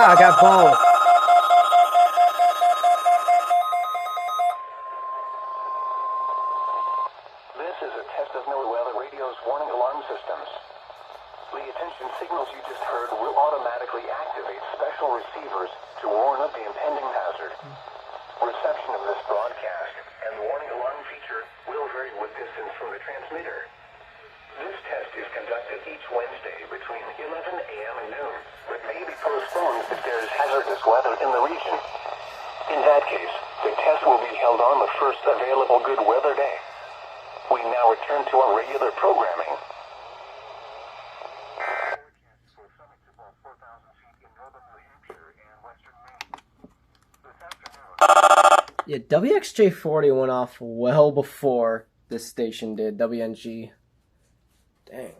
I got both. This is a test of NOAA Weather Radio's warning alarm systems. The attention signals you just heard will automatically activate special receivers to warn of the impending hazard. Reception of this broadcast and the warning alarm feature will vary with distance from the transmitter. This test is conducted each Wednesday between 11 a.m. and noon, but may be postponed if there is hazardous weather in the region. In that case, the test will be held on the first available good weather day. We now return to our regular programming. Yeah, WXJ40 went off well before this station did. WNG. Dang.